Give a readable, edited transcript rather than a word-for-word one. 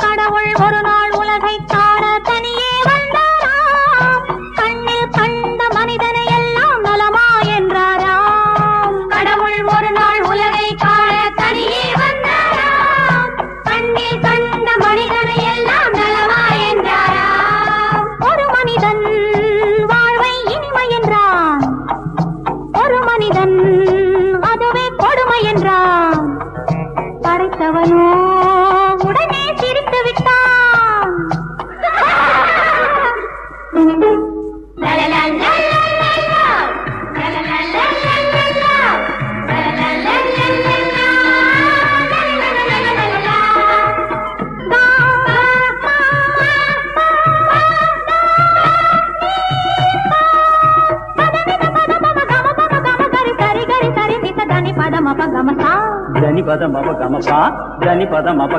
கடவுள் ஒரு நாள் உலகை காண தனியே வந்தாராம். கண்ணில் கண்ட மனிதனை எல்லாம் நலமா என்றாராம். கடவுள் ஒரு நாள் உலகை காண தனியே வந்தாராம். கண்ணில் கண்ட மனிதனை எல்லாம் நலமா என்றாராம். ஒரு மனிதன் வாழ்வை இனிமை என்றான். ஒரு மனிதன் அதுவே கொடுமை என்றான். படைத்தவனோ உடனே சிரித்து விட்டான். దని పద మప గమప దని పద మప